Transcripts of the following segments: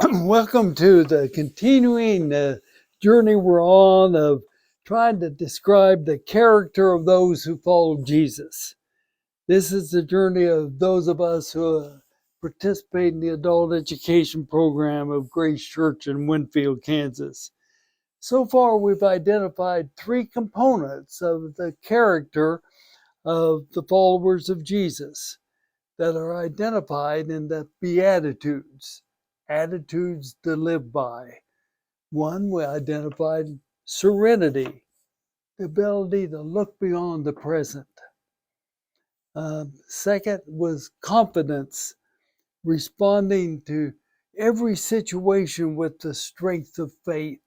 Welcome to the continuing journey we're on of trying to describe the character of those who follow Jesus. This is the journey of those of us who participate in the adult education program of Grace Church in Winfield, Kansas. So far, we've identified three components of the character of the followers of Jesus that are identified in the Beatitudes, attitudes to live by. One, we identified serenity, the ability to look beyond the present. Second was confidence, responding to every situation with the strength of faith.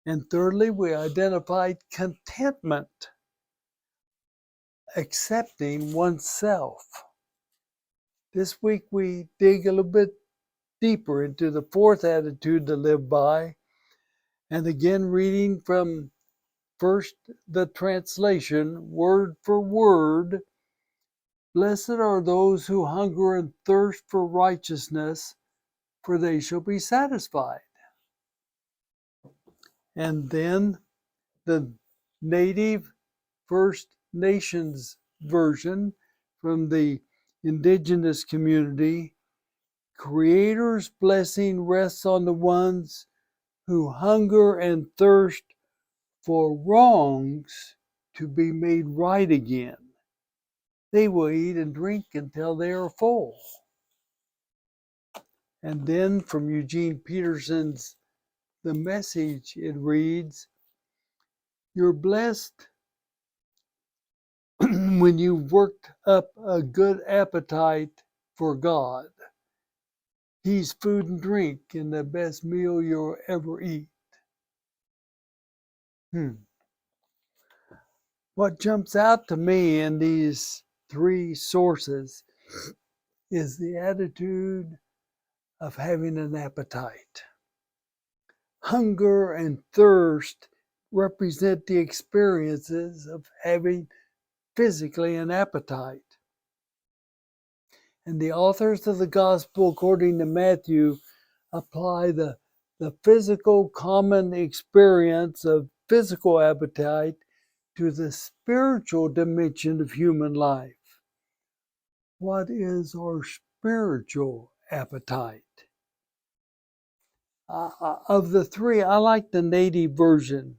And thirdly, we identified contentment, accepting oneself. This week we dig a little bit deeper into the fourth attitude to live by, and again reading from first the translation, word for word. Blessed are those who hunger and thirst for righteousness, for they shall be satisfied. And then the native First Nations version from the indigenous community. Creator's blessing rests on the ones who hunger and thirst for wrongs to be made right again. They will eat and drink until they are full. And then from Eugene Peterson's The Message, it reads, you're blessed when you've worked up a good appetite for God. He's food and drink and the best meal you'll ever eat. What jumps out to me in these three sources is the attitude of having an appetite. Hunger and thirst represent the experiences of having physically an appetite. And the authors of the Gospel, according to Matthew, apply the physical common experience of physical appetite to the spiritual dimension of human life. What is our spiritual appetite? Of the three, I like the native version.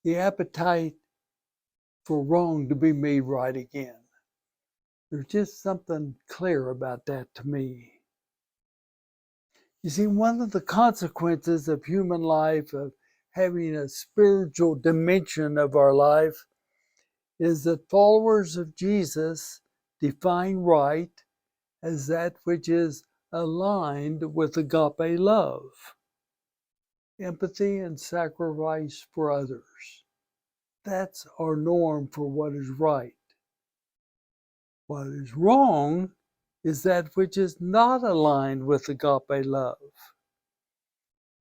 The appetite for wrong to be made right again. There's just something clear about that to me. You see, one of the consequences of human life, of having a spiritual dimension of our life, is that followers of Jesus define right as that which is aligned with agape love, empathy and sacrifice for others. That's our norm for what is right. What is wrong is that which is not aligned with agape love.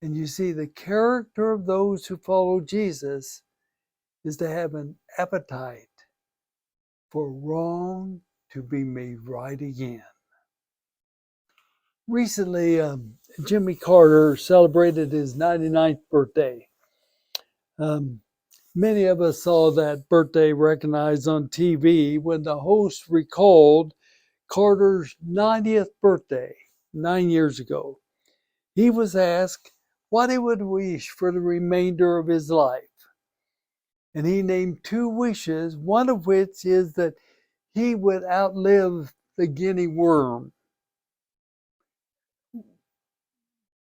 And you see, the character of those who follow Jesus is to have an appetite for wrong to be made right again. Recently, Jimmy Carter celebrated his 99th birthday. Many of us saw that birthday recognized on TV when the host recalled Carter's 90th birthday 9 years ago. He was asked what he would wish for the remainder of his life. And he named two wishes, one of which is that he would outlive the guinea worm.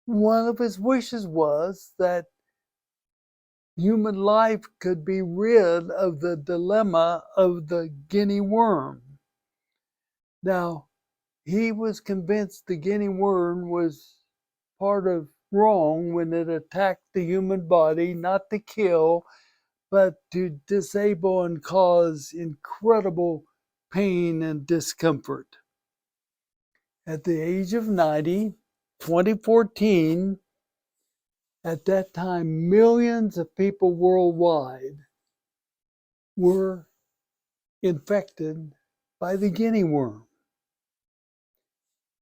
One of his wishes was that human life could be rid of the dilemma of the guinea worm. Now, he was convinced the guinea worm was part of wrong when it attacked the human body, not to kill, but to disable and cause incredible pain and discomfort. At the age of 90, 2014, at that time, millions of people worldwide were infected by the guinea worm.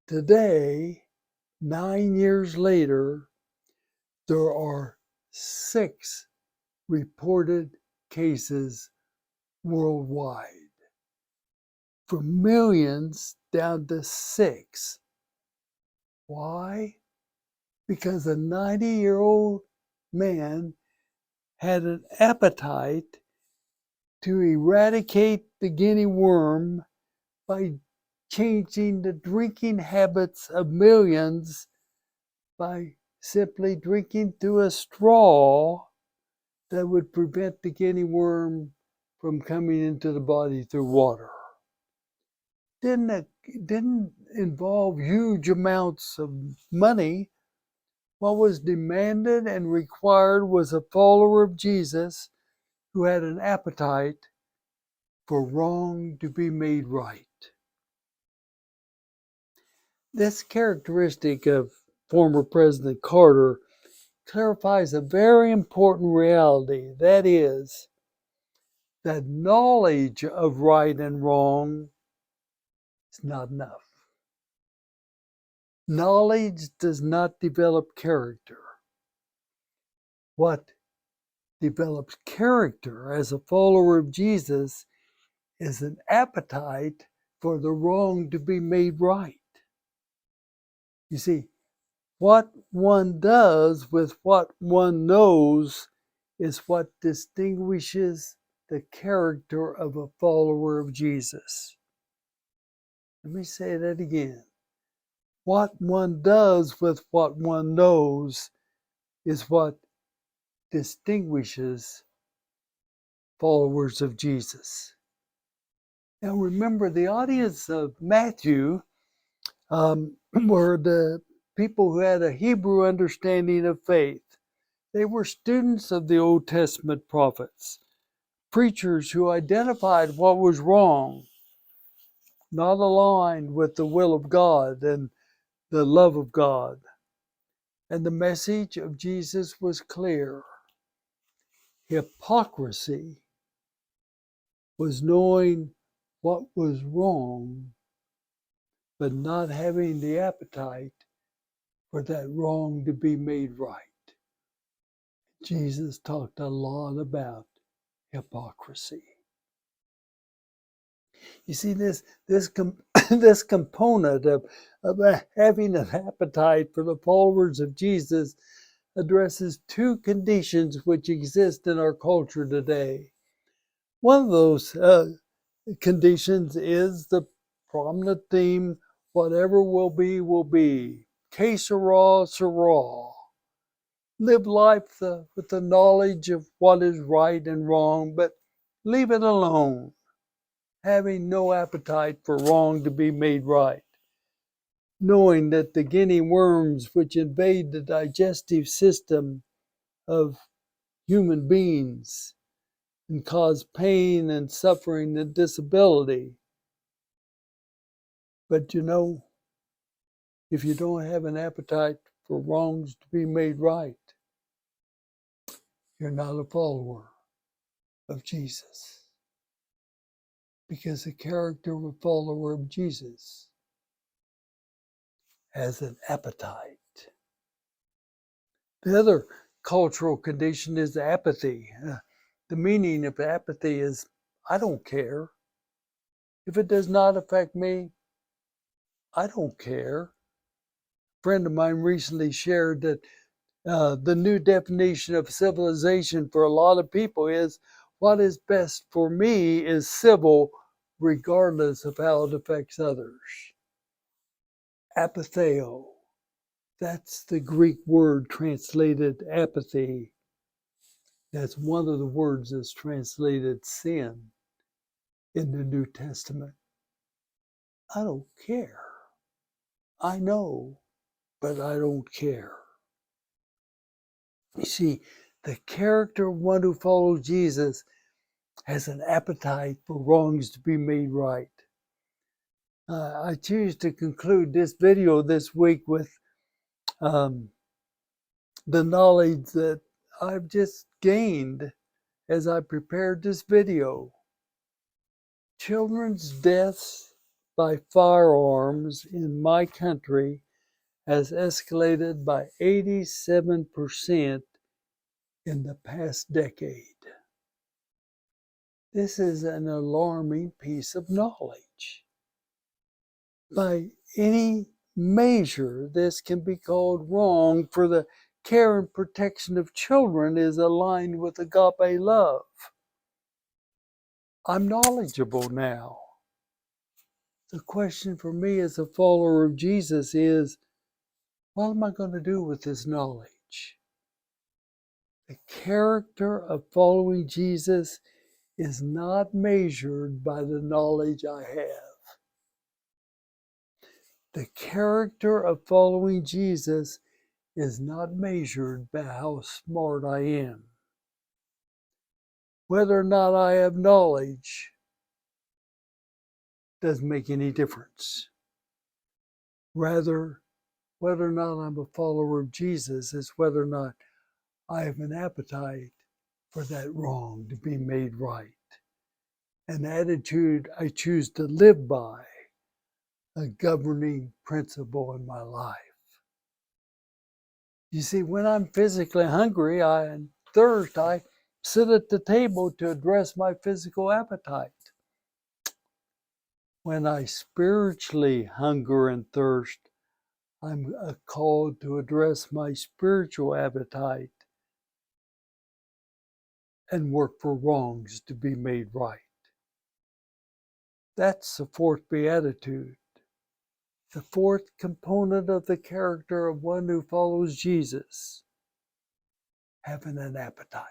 Today, 9 years later, there are 6 reported cases worldwide. From millions down to 6. Why? Because a 90-year-old man had an appetite to eradicate the guinea worm by changing the drinking habits of millions by simply drinking through a straw that would prevent the guinea worm from coming into the body through water. Didn't involve huge amounts of money. What was demanded and required was a follower of Jesus who had an appetite for wrong to be made right. This characteristic of former President Carter clarifies a very important reality. That is, that knowledge of right and wrong is not enough. Knowledge does not develop character. What develops character as a follower of Jesus is an appetite for the wrong to be made right. You see, what one does with what one knows is what distinguishes the character of a follower of Jesus. Let me say that again. What one does with what one knows is what distinguishes followers of Jesus. Now remember, the audience of Matthew were the people who had a Hebrew understanding of faith. They were students of the Old Testament prophets, preachers who identified what was wrong, not aligned with the will of God and the love of God. And the message of Jesus was clear. Hypocrisy was knowing what was wrong, but not having the appetite for that wrong to be made right. Jesus talked a lot about hypocrisy. You see, this component of having an appetite for the followers of Jesus addresses 2 conditions which exist in our culture today. One of those conditions is the prominent theme, whatever will be, will be. Que sera, sera. Live life with the knowledge of what is right and wrong, but leave it alone, having no appetite for wrong to be made right, knowing that the guinea worms which invade the digestive system of human beings and cause pain and suffering and disability. But you know, if you don't have an appetite for wrongs to be made right, you're not a follower of Jesus. Because the character of a follower of Jesus has an appetite. The other cultural condition is apathy. The meaning of apathy is, I don't care. If it does not affect me, I don't care. A friend of mine recently shared that the new definition of civilization for a lot of people is what is best for me is civil regardless of how it affects others. Apatheo. That's the Greek word translated apathy. That's one of the words that's translated sin in the New Testament. I don't care. I know, but I don't care. You see, the character of one who follows Jesus has an appetite for wrongs to be made right. I choose to conclude this video this week with the knowledge that I've just gained as I prepared this video. Children's deaths by firearms in my country has escalated by 87% in the past decade. This is an alarming piece of knowledge. By any measure, this can be called wrong, for the care and protection of children is aligned with agape love. I'm knowledgeable now. The question for me as a follower of Jesus is, what am I going to do with this knowledge? The character of following Jesus is not measured by the knowledge I have. The character of following Jesus is not measured by how smart I am. Whether or not I have knowledge doesn't make any difference. Rather, whether or not I'm a follower of Jesus is whether or not I have an appetite for that wrong to be made right. An attitude I choose to live by, a governing principle in my life. You see, when I'm physically hungry and thirst, I sit at the table to address my physical appetite. When I spiritually hunger and thirst, I'm called to address my spiritual appetite and work for wrongs to be made right. That's the fourth beatitude. The fourth component of the character of one who follows Jesus, having an appetite,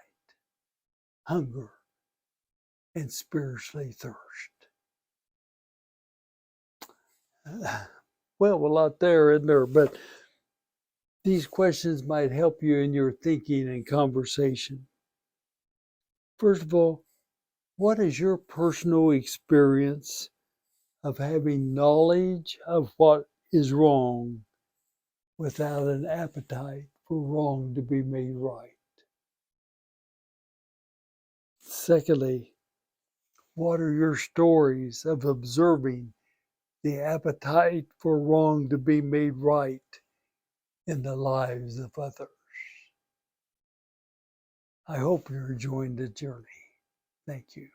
hunger, and spiritually thirst. Well, a lot there, isn't there? But these questions might help you in your thinking and conversation. First of all, what is your personal experience of having knowledge of what is wrong without an appetite for wrong to be made right? Secondly, what are your stories of observing the appetite for wrong to be made right in the lives of others? I hope you're enjoying the journey. Thank you.